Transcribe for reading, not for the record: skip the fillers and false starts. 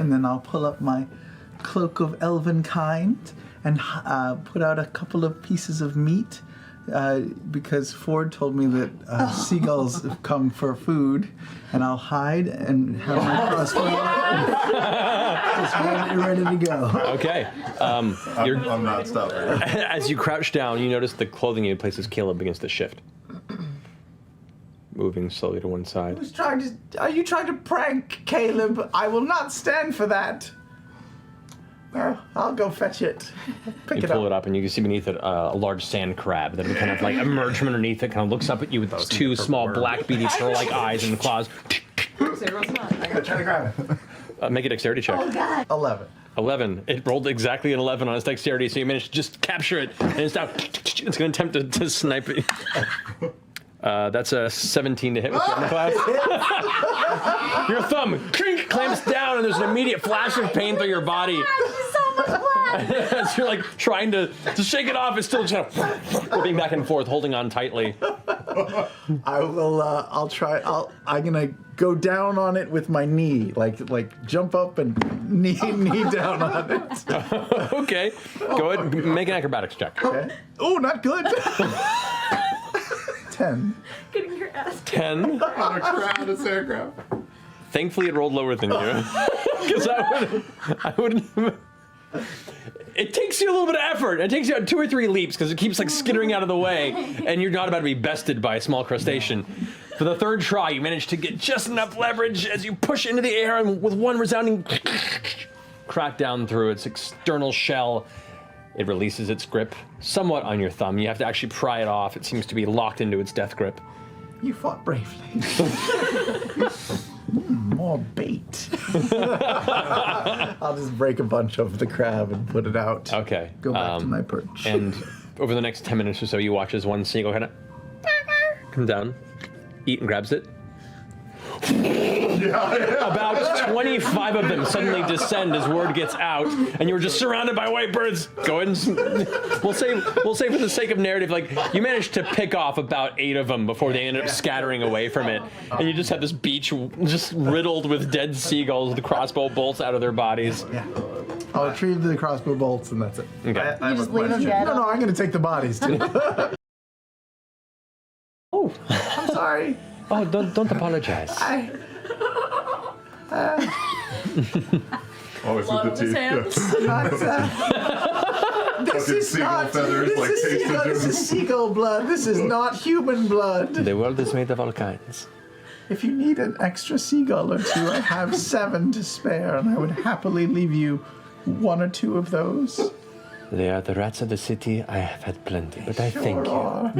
And then I'll pull up my cloak of elven kind and put out a couple of pieces of meat because Ford told me that seagulls have come for food, and I'll hide and have my crossbow just ready to go. Okay. I'm not stopping. As you crouch down, you notice the clothing you places Caleb begins to shift. Moving slowly to one side. Are you trying to prank Caleb? I will not stand for that. I'll go fetch it. You pull it up, and you can see beneath it a large sand crab that kind of like emerged from underneath it, kind of looks up at you with those two small black beady turtle-like eyes and claws. I gotta try to grab it. Make a dexterity check. Oh, God. 11. 11. It rolled exactly an 11 on its dexterity, so you managed to just capture it, and it's now. It's going to attempt to snipe it. That's a 17 to hit with your class. Your thumb clamps down, and there's an immediate flash of pain through your body. So much blood. As you're like trying to shake it off, it's still just whipping back and forth, holding on tightly. I will. I'll try. I'm gonna go down on it with my knee, like jump up and knee down on it. Okay. Go ahead. Make an acrobatics check. Okay. Oh, not good. 10. Getting your ass. 10. On a crowd of aircraft. Thankfully, it rolled lower than you. Because I wouldn't. It takes you a little bit of effort. It takes you 2 or 3 leaps because it keeps like skittering out of the way, and you're not about to be bested by a small crustacean. For the third try, you manage to get just enough leverage as you push into the air, and with one resounding crack down through its external shell, it releases its grip somewhat on your thumb. You have to actually pry it off. It seems to be locked into its death grip. You fought bravely. More bait. I'll just break a bunch of the crab and put it out. Okay. Go back to my perch. And over the next 10 minutes or so, you watch as one seagull kind of comes down, eat and grabs it. About 25 of them suddenly descend as word gets out, and you were just surrounded by white birds. Go ahead and we'll say for the sake of narrative, like you managed to pick off about 8 of them before they ended up scattering away from it, and you just had this beach just riddled with dead seagulls with crossbow bolts out of their bodies. Yeah. I'll retrieve the crossbow bolts, and that's it. Okay. I have just a leave them question. dead. No, I'm going to take the bodies too. Oh, I'm sorry. oh, don't apologize. Always Blood with on the his teeth. hands. This Fucking is seagull not. feathers, like, tasted This is seagull blood. This is not human blood. The world is made of all kinds. If you need an extra seagull or 2, I have 7 to spare, and I would happily leave you 1 or 2 of those. They are the rats of the city. I have had plenty, but I thank you. Sure are.